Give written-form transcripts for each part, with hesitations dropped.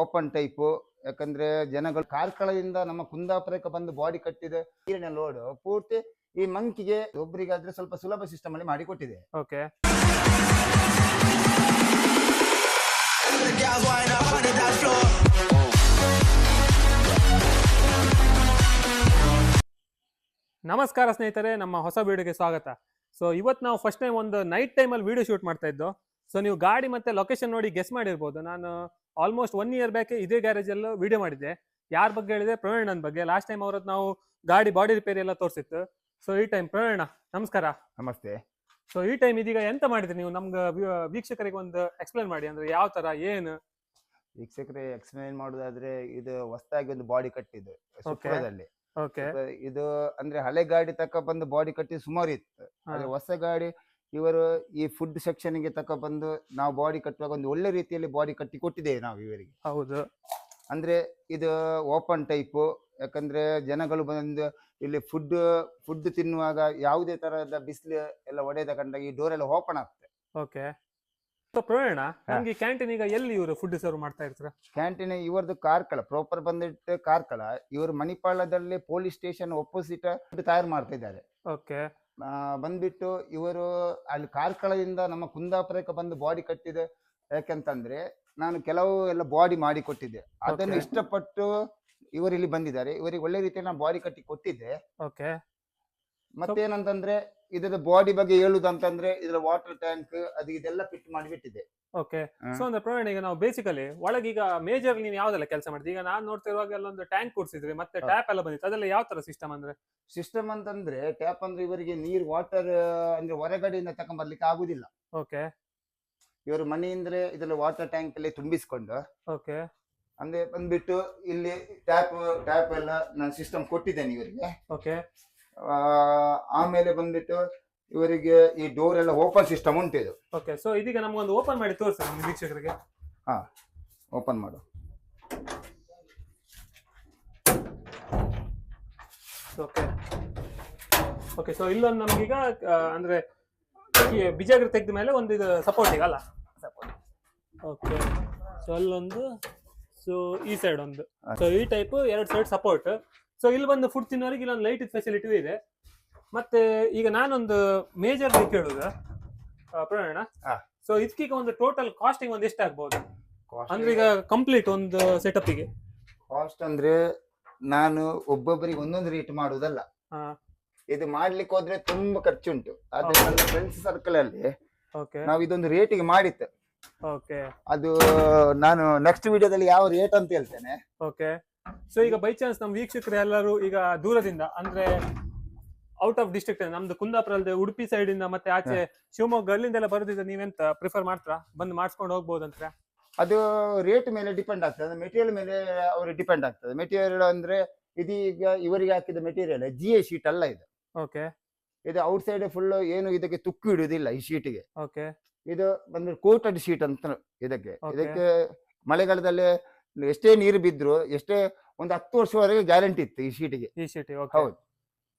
Open type. ಯಾಕಂದ್ರೆ ಜನಗಳು ಕಾರ್ಕಳದಿಂದ ನಮ್ಮ ಕುಂದಾಪುರಕ್ಕೆ ಬಂದು ಬಾಡಿ ಕಟ್ಟಿದ ನೀರಿನ ಲೋಡ್ ಪೂರ್ತಿ ಈ ಮಂಕಿಗೆ ಒಬ್ಬರಿಗಾದ್ರೆ ಸ್ವಲ್ಪ ಸುಲಭ ಸಿಸ್ಟಮ್ ಅಲ್ಲಿ ಮಾಡಿ ಕೊಟ್ಟಿದೆ. ಓಕೆ. ನಮಸ್ಕಾರ ಸ್ನೇಹಿತರೆ, ನಮ್ಮ ಹೊಸ ವಿಡಿಯೋಗೆ ಸ್ವಾಗತ. ಸೊ ಇವತ್ತು ನಾವು ಫಸ್ಟ್ ಟೈಮ್ ಒಂದು ನೈಟ್ ಟೈಮಲ್ಲಿ ವಿಡಿಯೋ ಶೂಟ್ ಮಾಡ್ತಾ ಇದ್ದು. ಸೊ ನೀವು ಗಾಡಿ ಮತ್ತೆ ಲೊಕೇಶನ್ ನೋಡಿ ಗೆಸ್ ಮಾಡಿರ್ಬೋದು. ನಾನು ಆಲ್ಮೋಸ್ಟ್ 1 year ಬ್ಯಾಕ್ ಇದೇ ಗ್ಯಾರೇಜಲ್ಲೂ ವಿಡಿಯೋ ಮಾಡಿದ್ದೆ. ಯಾರ ಬಗ್ಗೆ ಹೇಳಿದೆ? ಪ್ರವೀಣ್ ಬಗ್ಗೆ. ಲಾಸ್ಟ್ ಟೈಮ್ ಅವ್ರದ್ದು ನಾವು ಗಾಡಿ ಬಾಡಿ ರಿಪೇರಿ ಎಲ್ಲ ತೋರಿಸಿತ್ತು. ಸೊ ಈ ಟೈಮ್ ಪ್ರವೀಣ, ನಮಸ್ಕಾರ. ನಮಸ್ತೆ. ಸೊ ಈ ಟೈಮ್ ಇದೀಗ ಎಂತ ಮಾಡಿದ್ರಿ ನೀವು? ನಮ್ಗೆ ವೀಕ್ಷಕರಿಗೆ ಒಂದು ಎಕ್ಸ್ಪ್ಲೇನ್ ಮಾಡಿ, ಅಂದ್ರೆ ಯಾವ ತರ ಏನು? ವೀಕ್ಷಕರೇ ಎಕ್ಸ್ಪ್ಲೈನ್ ಮಾಡೋದಾದ್ರೆ, ಇದು ಹೊಸದಾಗಿ ಒಂದು ಬಾಡಿ ಕಟ್ಟಿದ್ದು ಸುಪ್ರದಲ್ಲಿ. ಇದು ಅಂದ್ರೆ ಹಳೆ ಗಾಡಿ ತಕ್ಕ ಬಂದು ಬಾಡಿ ಕಟ್ಟಿ ಸುಮಾರು ಇತ್ತು. ಆದ್ರೆ ಹೊಸ ಗಾಡಿ ಇವರು ಈ ಫುಡ್ ಸೆಕ್ಷನ್ ಗೆ ತಕ್ಕ ಬಂದು ನಾವು ಬಾಡಿ ಕಟ್ಟುವಾಗ ಒಂದು ಒಳ್ಳೆ ರೀತಿಯಲ್ಲಿ ಬಾಡಿ ಕಟ್ಟಿ ಕೊಟ್ಟಿದ್ದೇವೆ ನಾವು ಇವರಿಗೆ. ಹೌದು. ಅಂದ್ರೆ ಇದು ಓಪನ್ ಟೈಪು. ಯಾಕಂದ್ರೆ ಜನಗಳು ಬಂದು ಇಲ್ಲಿ ಫುಡ್ ತಿನ್ನುವಾಗ ಯಾವುದೇ ತರಹದ ಬಿಸಿಲು ಎಲ್ಲ ಒಡೆದ ಕಂಡ ಈ ಡೋರ್ ಎಲ್ಲ ಓಪನ್ ಆಗ್ತದೆ. ಓಕೆ. ಪ್ರವೀಣ, ನಮ್ಗೆ ಕ್ಯಾಂಟೀನ್ ಈಗ ಎಲ್ಲಿ ಇವರು ಫುಡ್ ಸರ್ವ್ ಮಾಡ್ತಾ ಇರ್ತಾರೆ? ಕ್ಯಾಂಟೀನ್ ಇವರದ್ದು ಕಾರ್ಕಳ, ಪ್ರಾಪರ್ ಬಂದಿಟ್ಟು ಕಾರ್ಕಳ. ಇವರು ಮಣಿಪಾಲದಲ್ಲಿ ಪೊಲೀಸ್ ಸ್ಟೇಷನ್ ಒಪ್ಪೋಸಿಟ್ ತಯಾರು ಮಾಡ್ತಾ ಇದ್ದಾರೆ. ಓಕೆ. ಬಂದ್ಬಿಟ್ಟು ಇವರು ಅಲ್ಲಿ ಕಾರ್ಕಳದಿಂದ ನಮ್ಮ ಕುಂದಾಪುರಕ್ಕೆ ಬಂದು ಬಾಡಿ ಕಟ್ಟಿದೆ. ಯಾಕೆಂತಂದ್ರೆ ನಾನು ಕೆಲವು ಎಲ್ಲ ಬಾಡಿ ಮಾಡಿ ಕೊಟ್ಟಿದ್ದೆ, ಅದನ್ನು ಇಷ್ಟಪಟ್ಟು ಇವರು ಇಲ್ಲಿ ಬಂದಿದ್ದಾರೆ. ಇವರಿಗೆ ಒಳ್ಳೆ ರೀತಿಯಲ್ಲಿ ನಾನು ಬಾಡಿ ಕಟ್ಟಿ ಕೊಟ್ಟಿದ್ದೆ. ಓಕೆ. ಮತ್ತೇನಂತಂದ್ರೆ ಇದರ ಬಾಡಿ ಬಗ್ಗೆ ಹೇಳುದಂತಂದ್ರೆ ಇದರ ವಾಟರ್ ಟ್ಯಾಂಕ್ ಅದು ಇದೆಲ್ಲ ಫಿಟ್ ಮಾಡಿ ಬಿಟ್ಟಿದೆ. ಓಕೆ. ಸೊ ಅಂದ್ರೆ ಪ್ರವೀಣ್, ಈಗ ನಾವು ಬೇಸಿಕಲಿ ಒಳಗೆ ಈಗ ಮೇಜರ್ ನೀವು ಯಾವ್ದೆಲ್ಲ ಕೆಲಸ ಮಾಡಿದ್ರಿ? ಈಗ ನಾನು ನೋಡ್ತಾ ಇರುವಾಗ ಎಲ್ಲ ಒಂದು ಟ್ಯಾಂಕ್ ಕೂರಿಸಿದ್ರಿ, ಮತ್ತೆ ಟ್ಯಾಪ್ ಎಲ್ಲ ಬಂದಿತ್ತು. ಅದೆಲ್ಲ ಯಾವ ತರ ಸಿಸ್ಟಮ್ ಅಂದ್ರೆ? ಸಿಸ್ಟಮ್ ಅಂತಂದ್ರೆ ಟ್ಯಾಪ್ ಅಂದ್ರೆ ಇವರಿಗೆ ನೀರು ವಾಟರ್ ಅಂದ್ರೆ ಹೊರಗಡೆಯಿಂದ ತಕೊಂಡ್ಬರ್ಲಿಕ್ಕೆ ಆಗುದಿಲ್ಲ. ಓಕೆ. ಇವರು ಮನೆಯಿಂದ ಇದೆಲ್ಲ ವಾಟರ್ ಟ್ಯಾಂಕ್ ಅಲ್ಲಿ ತುಂಬಿಸ್ಕೊಂಡು ಓಕೆ ಅಂದ್ರೆ ಬಂದ್ಬಿಟ್ಟು ಇಲ್ಲಿ ಟ್ಯಾಪ್ ಎಲ್ಲ ನಾನು ಸಿಸ್ಟಮ್ ಕೊಟ್ಟಿದ್ದೇನೆ ಇವರಿಗೆ. ಓಕೆ. ಆಮೇಲೆ ಬಂದ್ಬಿಟ್ಟು ಇವರಿಗೆ ಈ ಡೋರ್ ಎಲ್ಲ ಓಪನ್ ಸಿಸ್ಟಮ್ ಉಂಟು ಇದು. ಓಕೆ. ಸೊ ಇದೀಗ ನಮ್ಗೊಂದು ಓಪನ್ ಮಾಡಿ ತೋರಿಸಿ ನಮ್ಮ ವೀಕ್ಷಕರಿಗೆ. ಹಾ, ಓಪನ್ ಮಾಡು. ಓಕೆ. ಓಕೆ. ಸೊ ಇಲ್ಲೊಂದು ನಮ್ಗೀಗ ಅಂದ್ರೆ ಬಿಜಾಗ್ರ ತೆಗೆದ ಮೇಲೆ ಒಂದು ಇದು ಸಪೋರ್ಟ್ ಈಗ ಅಲ್ಲ? ಓಕೆ. ಸೊ ಅಲ್ಲೊಂದು, ಸೊ ಈ ಸೈಡ್ ಒಂದು, ಸೊ ಈ ಟೈಪ್ 2 ಸೈಡ್ ಸಪೋರ್ಟ್. ಸೊ ಇಲ್ಲಿ ಬಂದು ಫುಡ್ ತಿನ್ನೋರಿಗೆ ಇಲ್ಲೊಂದು ಲೈಟ್ ಫೆಸಿಲಿಟಿ ಇದೆ. ಮತ್ತೆ ಈಗ ನಾನೊಂದು ಮೇಜರ್ ಕೇಳುದು ಪ್ರವೀಣ, ಸೊ ಇದಕ್ಕೀಗ ಒಂದು ಟೋಟಲ್ ಕಾಸ್ಟಿಂಗ್ ಒಂದು ಎಷ್ಟಾಗ್ಬಹುದು ಅಂದ್ರೆ ಈಗ ಕಂಪ್ಲೀಟ್ ಒಂದು ಸೆಟಪ್ ಗೆ? ಕಾಸ್ಟ್ ಅಂದ್ರೆ ನಾನು ಒಬ್ಬೊಬ್ಬರಿಗೆ ಒಂದೊಂದು ರೇಟ್ ಮಾಡುವುದಲ್ಲ. ಇದು ಮಾಡ್ಲಿಕ್ಕೆ ಹೋದ್ರೆ ತುಂಬಾ ಖರ್ಚುಂಟು. ಆದ್ರೆ ನನ್ನ ಫ್ರೆಂಡ್ಸ್ ಸರ್ಕಲ್ ಅಲ್ಲಿ ನಾವು ಇದೊಂದು ರೇಟಿಗೆ ಮಾಡಿತ್ತು. ಓಕೆ. ಅದು ನಾನು ನೆಕ್ಸ್ಟ್ ವಿಡಿಯೋದಲ್ಲಿ ಯಾವ ರೇಟ್ ಅಂತ ಹೇಳ್ತೇನೆ. ಓಕೆ. ಸೊ ಈಗ ಬೈ ಚಾನ್ಸ್ ನಮ್ಮ ವೀಕ್ಷಕರು ಎಲ್ಲರೂ ಈಗ ದೂರದಿಂದ ಅಂದ್ರೆ ಔಟ್ ಆಫ್ ಡಿಸ್ಟ್ರಿಕ್ಟ್, ನಮ್ದು ಕುಂದಾಪುರ ಅಲ್ಲದೆ ಉಡುಪಿ ಸೈಡ್ ಇಂದ ಮತ್ತೆ ಆಚೆ ಶಿವಮೊಗ್ಗ ಅಲ್ಲಿಂದೆಲ್ಲ ಬರೋದಿದ್ರೆ ನೀವೆಂತ ಪ್ರಿಫರ್ ಮಾಡ್ತೀರಾ? ಬಂದು ಮಾಡಿಸ್ಕೊಂಡು ಹೋಗ್ಬೋದಂತ? ಅದು ರೇಟ್ ಮೇಲೆ ಡಿಪೆಂಡ್ ಆಗ್ತದೆ, ಮೆಟೀರಿಯಲ್ ಮೇಲೆ ಅವ್ರಿಗೆ ಡಿಪೆಂಡ್ ಆಗ್ತದೆ. ಮೆಟೀರಿಯಲ್ ಅಂದ್ರೆ ಇದೀಗ ಇವರಿಗೆ ಹಾಕಿದ ಮೆಟೀರಿಯಲ್ GA ಶೀಟ್ ಅಲ್ಲ ಇದು. ಓಕೆ. ಇದು ಔಟ್ ಸೈಡ್ ಫುಲ್ ಏನು ಇದಕ್ಕೆ ತುಕ್ಕು ಇಡುವುದಿಲ್ಲ ಈ ಶೀಟ್ಗೆ. ಓಕೆ. ಇದು ಬಂದ್ರೆ ಕೋಟೆಡ್ ಶೀಟ್ ಅಂತ ಇದಕ್ಕೆ ಮಳೆಗಾಲದಲ್ಲಿ ಎಷ್ಟೇ ನೀರು ಬಿದ್ರು ಎಷ್ಟೇ ಒಂದು 10 ವರ್ಷವರೆಗೆ ಗ್ಯಾರಂಟಿ ಇತ್ತು ಈ ಶೀಟಿಗೆ. ಈ ಶೀಟ್ ಹೌದು.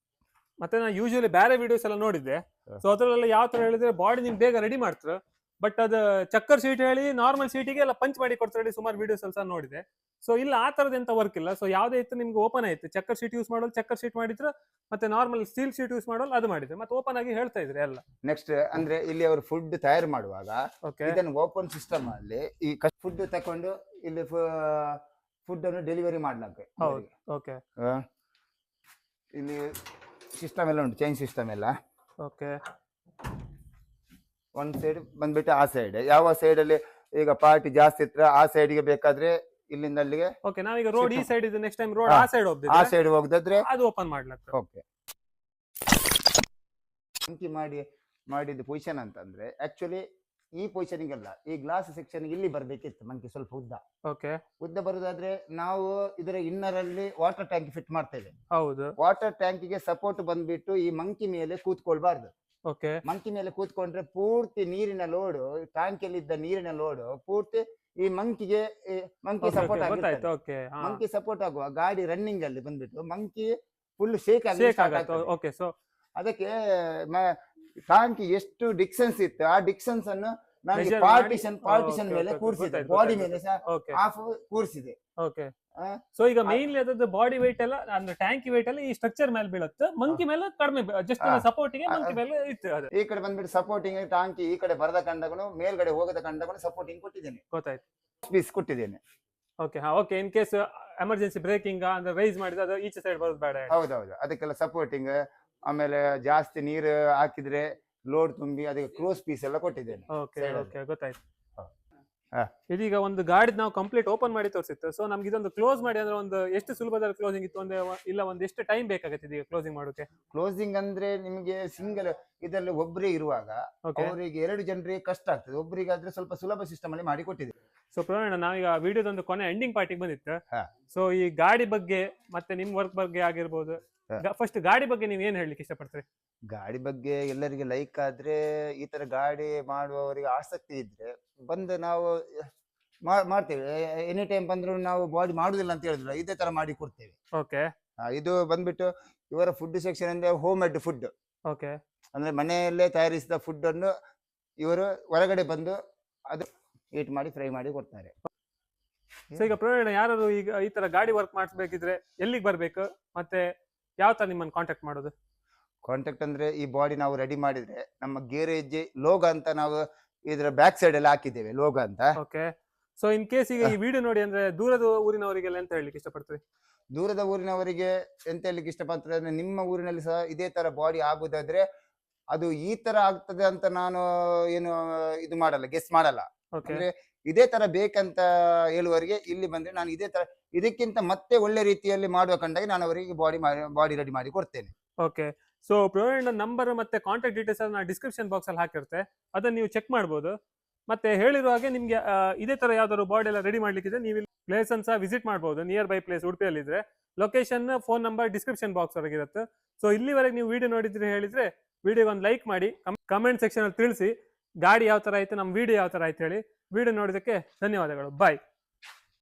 ಮತ್ತೆ ನಾನು ಯೂಶಲಿ ಬೇರೆ ವಿಡಿಯೋಸ್ ಎಲ್ಲ ನೋಡಿದ್ದೆ. ಸೊ ಅದ್ರಲ್ಲೆಲ್ಲ ಯಾವ ತರ ಹೇಳಿದ್ರೆ ಬಾಡಿ ನಿಮ್ ಬೇಗ ರೆಡಿ ಮಾಡ್ತಾರೆ, ಬಟ್ ಅದು ಚಕ್ಕರ್ ಶೀಟ್ ಹೇಳಿ ನಾರ್ಮಲ್ ಶೀಟಿಗೆ ಎಲ್ಲ ಪಂಚ್ ಮಾಡಿ ಕೊಡ್ತಾರೆ. ಸುಮಾರು ವಿಡಿಯೋಸ್ ಎಲ್ಲ ನೋಡಿದೆ. ಸೊ ಇಲ್ಲ ಆ ತರದ ಎಂತ ವರ್ಕ್ ಇಲ್ಲ. ಸೊ ಯಾವ್ದೇ ಇತ್ತು ನಿಮ್ಗೆ ಓಪನ್ ಆಯ್ತು, ಚಕ್ಕರ್ ಶೀಟ್ ಯೂಸ್ ಮಾಡೋದು ಚಕ್ಕರ್ ಶೀಟ್ ಮಾಡಿದ್ರು, ಮತ್ತೆ ನಾರ್ಮಲ್ ಸ್ಟೀಲ್ ಶೀಟ್ ಯೂಸ್ ಮಾಡೋದು ಅದು ಮಾಡಿದ್ರೆ, ಮತ್ತೆ ಓಪನ್ ಆಗಿ ಹೇಳ್ತಾ ಇದ್ರೆ ಎಲ್ಲ. ನೆಕ್ಸ್ಟ್ ಅಂದ್ರೆ ಇಲ್ಲಿ ಅವರು ಫುಡ್ ತಯಾರು ಮಾಡುವಾಗ ಇದನ್ನು ಓಪನ್ ಸಿಸ್ಟಮ್ ಅಲ್ಲಿ ಈ ಫುಡ್ ತಕೊಂಡು ಇಲ್ಲಿ ಫುಡ್ ಅನ್ನು ಡೆಲಿವರಿ ಮಾಡ್ಲಾಕ. ಓಕೆ. ಇಲ್ಲಿ ಸಿಸ್ಟಮ್ ಎಲ್ಲ ಉಂಟು, ಚೈನ್ ಸಿಸ್ಟಮ್ ಎಲ್ಲ. ಓಕೆ. ಒಂದ್ ಸೈಡ್ ಬಂದ್ಬಿಟ್ಟು ಆ ಸೈಡ್ ಯಾವ ಸೈಡ್ ಅಲ್ಲಿ ಈಗ ಪಾರ್ಟಿ ಜಾಸ್ತಿ ಇದ್ರೆ ಆ ಸೈಡ್ ಗೆ ಬೇಕಾದ್ರೆ ಇಲ್ಲಿಂದ ಅಲ್ಲಿಗೆ. ಓಕೆ. ನಾವೀಗ ರೋಡ್ ಈ ಸೈಡ್ ಇದೆ, ನೆಕ್ಸ್ಟ್ ಟೈಮ್ ರೋಡ್ ಆ ಸೈಡ್ ಹೋಗ್ತದೆ, ಆ ಸೈಡ್ ಹೋಗದಿದ್ರೆ ಅದು ಓಪನ್ ಮಾಡ್ಲಕ್ಕೆ. ಓಕೆ. ಮಾಡಿದ ಪೊಸಿಷನ್ ಅಂತಂದ್ರೆ ಆಕ್ಚುಲಿ ಈ ಪೊಸಿಷನ್ಗೆ ಅಲ್ಲ, ಈ ಗ್ಲಾಸ್ ಸೆಕ್ಷನ್ ಇಲ್ಲಿ ಬರ್ಬೇಕಿತ್ತು ಮಂಕಿ ಸ್ವಲ್ಪ ಉದ್ದ. ಓಕೆ. ಉದ್ದ ಬರುದಾದ್ರೆ ನಾವು ಇದರ ಇನ್ನರ್ ಅಲ್ಲಿ ವಾಟರ್ ಟ್ಯಾಂಕ್ ಫಿಟ್ ಮಾಡ್ತೇವೆ. ಹೌದು. ವಾಟರ್ ಟ್ಯಾಂಕ್ ಗೆ ಸಪೋರ್ಟ್ ಬಂದ್ಬಿಟ್ಟು ಈ ಮಂಕಿ ಮೇಲೆ ಕೂತ್ಕೊಳ್ಬಾರ್ದು. ಓಕೆ. ಮಂಕಿ ಮೇಲೆ ಕೂತ್ಕೊಂಡ್ರೆ ಪೂರ್ತಿ ನೀರಿನ ಲೋಡು, ಟ್ಯಾಂಕ್ ಅಲ್ಲಿ ಇದ್ದ ನೀರಿನ ಲೋಡು ಪೂರ್ತಿ ಈ ಮಂಕಿ ಸಪೋರ್ಟ್ ಆಗುತ್ತೆ. ಮಂಕಿ ಸಪೋರ್ಟ್ ಆಗುವ ಗಾಡಿ ರನ್ನಿಂಗ್ ಅಲ್ಲಿ ಬಂದ್ಬಿಟ್ಟು ಮಂಕಿ ಫುಲ್ ಶೇಕ್ ಆಗುತ್ತೆ. ಓಕೆ. ಸೊ ಅದಕ್ಕೆ ಟ್ಯಾಂಕ್ ಎಷ್ಟು ಡಿಸ್ಟೆನ್ಸ್ ಇತ್ತು ಆ ಡಿಸ್ಟೆನ್ಸ್ ಅನ್ನು ನಾನು Measure ಪಾರ್ಟಿಷನ್ okay, ಮೇಲೆ okay, ಕೂರಿಸಿದೆ, ಗೊತ್ತಾಯ್ತು, ಬಾಡಿ ಗೊತ್ತಾಯ್ತು. ಮೇಲೆ ಸಹ ಓಕೆ ಹಾಫ್ ಕೂರಿಸಿದೆ. ಓಕೆ ಸೊ ಈಗ ಮೇನ್ಲಿ ಅದ್ರದ್ದು ಬಾಡಿ weight ಎಲ್ಲ ಅಂದ್ರೆ ಟ್ಯಾಂಕಿ weight ಎಲ್ಲ ಈ ಸ್ಟ್ರಕ್ಚರ್ ಮೇಲೆ ಬೀಳುತ್ತೆ, ಮಂಕಿ ಮೇಲೆ ಕಡಿಮೆ, ಜಸ್ಟ್ ಸಪೋರ್ಟಿಗೆ ಮಂಕಿ ಮೇಲೆ ಇತ್ತು ಅದು. ಈ ಕಡೆ ಬಂದ್ಬಿಟ್ಟು ಸಪೋರ್ಟಿಂಗ್ ಟಾಂಕಿ, ಈ ಕಡೆ ಬರದ ಕಂಡಗಳು ಮೇಲ್ಗಡೆ ಹೋಗದ ಕಂಡಗಳು ಸಪೋರ್ಟಿಂಗ್ ಕೊಟ್ಟಿದ್ದೇನೆ, ಗೊತ್ತಾಯ್ತು. ಪೀಸ್ ಕೊಟ್ಟಿದ್ದೇನೆ. Okay okay, in case emergency breaking ಅಂದ್ರೆ ರೈಸ್ ಮಾಡಿದ್ರೆ ಅದು ಈಚೆ ಸೈಡ್ ಬರೋದು ಬೇಡ. ಹೌದೌದು, ಅದಕ್ಕೆಲ್ಲ ಸಪೋರ್ಟಿಂಗ್. ಆಮೇಲೆ ಜಾಸ್ತಿ ನೀರು ಹಾಕಿದ್ರೆ ಲೋಡ್ ತುಂಬಿ ಅದಕ್ಕೆ ಕ್ಲೋಸ್ ಪೀಸ್ ಎಲ್ಲ ಕೊಟ್ಟಿದ್ದೇನೆ. ಓಕೆ ಓಕೆ, ಗೊತ್ತಾಯ್ತು. ಹಾ. ಇದೀಗ ಒಂದು ಗಾಡಿ ನಾವು ಕಂಪ್ಲೀಟ್ ಓಪನ್ ಮಾಡಿ ತೋರಿಸಿತ್ತು. ಸೊ ನಮ್ಗೆ ಇದೊಂದು ಕ್ಲೋಸ್ ಮಾಡಿ ಅಂದ್ರೆ ಒಂದು ಎಷ್ಟು ಸುಲಭದಲ್ಲಿ ಕ್ಲೋಸಿಂಗ್ ಇತ್ತು, ಇಲ್ಲ ಒಂದು ಎಷ್ಟು ಟೈಮ್ ಬೇಕಾಗುತ್ತೆ ಇದೀಗ ಕ್ಲೋಸಿಂಗ್ ಮಾಡೋಕೆ? ಕ್ಲೋಸಿಂಗ್ ಅಂದ್ರೆ ನಿಮಗೆ ಸಿಂಗಲ್ ಇದರಲ್ಲಿ ಒಬ್ಬರೇ ಇರುವಾಗ ಅವರಿಗೆ 2 ಜನರಿಗೆ ಕಷ್ಟ ಆಗ್ತದೆ, ಒಬ್ಬರಿಗಾದ್ರೆ ಸ್ವಲ್ಪ ಸುಲಭ ಸಿಸ್ಟಮ್ ಅಲ್ಲಿ ಮಾಡಿ ಕೊಟ್ಟಿದೆ. ಸೊ ಪ್ರವೀಣ, ನಾವೀಗ ವಿಡಿಯೋದೊಂದು ಕೊನೆ ಎಂಡಿಂಗ್ ಪಾರ್ಟಿಗೆ ಬಂದಿತ್ತು. ಹಾ. ಸೊ ಈ ಗಾಡಿ ಬಗ್ಗೆ ಮತ್ತೆ ನಿಮ್ ವರ್ಕ್ ಬಗ್ಗೆ ಆಗಿರ್ಬೋದು, ಫಸ್ಟ್ ಗಾಡಿ ಬಗ್ಗೆ ನೀವ್ ಏನ್ ಹೇಳ್ಲಿಕ್ಕೆ ಇಷ್ಟಪಡ್ತೀರಿ? ಗಾಡಿ ಬಗ್ಗೆ ಎಲ್ಲರಿಗೆ ಲೈಕ್ ಆದ್ರೆ, ಈ ತರ ಗಾಡಿ ಮಾಡುವವರಿಗೆ ಆಸಕ್ತಿ ಇದ್ರೆ ಬಂದು ನಾವು ಮಾಡ್ತೇವೆ. ಎನಿ ಟೈಮ್ ಬಂದ್ರು ನಾವು ಬಾಡಿ ಮಾಡುದಿಲ್ಲ ಅಂತ ಹೇಳಿದ್ರು, ಇದೇ ತರ ಮಾಡಿ ಕೊಡ್ತೇವೆ. ಓಕೆ. ಇದು ಬಂದ್ಬಿಟ್ಟು ಇವರ ಫುಡ್ ಸೆಕ್ಷನ್ ಅಂದ್ರೆ ಹೋಮ್ ಮೇಡ್ ಫುಡ್, ಓಕೆ, ಅಂದ್ರೆ ಮನೆಯಲ್ಲೇ ತಯಾರಿಸಿದ ಫುಡ್ ಅನ್ನು ಇವರು ಹೊರಗಡೆ ಬಂದು ಅದು ಹೀಟ್ ಮಾಡಿ ಫ್ರೈ ಮಾಡಿ ಕೊಡ್ತಾರೆ. ಸೊ ಈಗ ಪ್ರವೀಣ, ಯಾರು ಈಗ ಈ ತರ ಗಾಡಿ ವರ್ಕ್ ಮಾಡಿಸ್ಬೇಕಿದ್ರೆ ಎಲ್ಲಿಗೆ ಬರ್ಬೇಕು, ಮತ್ತೆ ಯಾವ ತರ ನಿಮ್ಮನ್ನು ಕಾಂಟ್ಯಾಕ್ಟ್ ಮಾಡೋದು? ಕಾಂಟ್ಯಾಕ್ಟ್ ಅಂದ್ರೆ ಈ ಬಾಡಿ ನಾವು ರೆಡಿ ಮಾಡಿದ್ರೆ ನಮ್ಮ ಗ್ಯಾರೇಜ್ ಲೋಗ ಅಂತ ನಾವು ಇದ್ರ ಬ್ಯಾಕ್ ಸೈಡ್ ಅಲ್ಲಿ ಹಾಕಿದ್ದೇವೆ, ಲೋಗ ಅಂತ. ಓಕೆ. ಸೊ ಇನ್ ಕೇಸ್ ಈಗ ಈ ವಿಡಿಯೋ ನೋಡಿ ಅಂದ್ರೆ ದೂರದ ಊರಿನವರಿಗೆಲ್ಲ ಎಂತ ಹೇಳಲಿಕ್ಕೆ ಇಷ್ಟಪಡ್ತೀರಿ? ದೂರದ ಊರಿನವರಿಗೆ ಎಂತ ಹೇಳಲಿಕ್ಕೆ ಇಷ್ಟಪಡ್ತಾರೆ ಅಂದ್ರೆ, ನಿಮ್ಮ ಊರಿನಲ್ಲಿ ಸಹ ಇದೇ ತರ ಬಾಡಿ ಆಗುದಾದ್ರೆ ಅದು ಈ ತರ ಆಗ್ತದೆ ಅಂತ ನಾನು ಏನು ಇದು ಮಾಡಲ್ಲ, ಗೆಸ್ ಮಾಡಲ್ಲ. ಓಕೆ. ಅಂದ್ರೆ ಇದೇ ತರ ಬೇಕಂತ ಹೇಳುವವರಿಗೆ ಇಲ್ಲಿ ಬಂದ್ರೆ ನಾನು ಇದೇ ತರ ಇದಕ್ಕಿಂತ ಮತ್ತೆ ಒಳ್ಳೆ ರೀತಿಯಲ್ಲಿ ಮಾಡುವ ಕಂಡಾಗ ನಾನು ಅವರಿಗೆ ಬಾಡಿ ರೆಡಿ ಮಾಡಿ ಕೊಡ್ತೇನೆ. ಓಕೆ. ಸೊ ಪ್ರವೀಣ್ ನಂಬರ್ ಮತ್ತೆ ಕಾಂಟ್ಯಾಕ್ಟ್ ಡೀಟೇಲ್ಸ್ ನಾನು ಡಿಸ್ಕ್ರಿಪ್ಷನ್ ಬಾಕ್ಸ್ ಅಲ್ಲಿ ಹಾಕಿರುತ್ತೆ, ಅದನ್ನ ನೀವು ಚೆಕ್ ಮಾಡ್ಬೋದು. ಮತ್ತೆ ಹೇಳಿರೋ ಹಾಗೆ ನಿಮ್ಗೆ ಇದೇ ತರ ಯಾವ್ದಾದ್ರು ಬಾಡಿ ಎಲ್ಲ ರೆಡಿ ಮಾಡ್ಲಿಕ್ಕಿದ್ರೆ ನೀವು ಪ್ಲೇಸ್ ಅನ್ನ ವಿಸಿಟ್ ಮಾಡಬಹುದು. ನಿಯರ್ ಬೈ ಪ್ಲೇಸ್ ಉಡುಪಿಯಲ್ಲಿ ಇದ್ರೆ location, phone number description box ವರೆಗೆ ಇರುತ್ತೆ. ಸೊ ಇಲ್ಲಿವರೆಗೆ ನೀವು ವಿಡಿಯೋ ನೋಡಿದ್ರೆ ಹೇಳಿದ್ರೆ ವಿಡಿಯೋಗೆ ಒಂದು ಲೈಕ್ ಮಾಡಿ, ಕಮೆಂಟ್ ಸೆಕ್ಷನ್ ಅಲ್ಲಿ ತಿಳಿಸಿ ಗಾಡಿ ಯಾವ ತರ ಆಯ್ತು, ನಮ್ಮ ವಿಡಿಯೋ ಯಾವ ತರ ಆಯ್ತು ಹೇಳಿ. ವಿಡಿಯೋ ನೋಡಿದಕ್ಕೆ ಧನ್ಯವಾದಗಳು. ಬಾಯ್.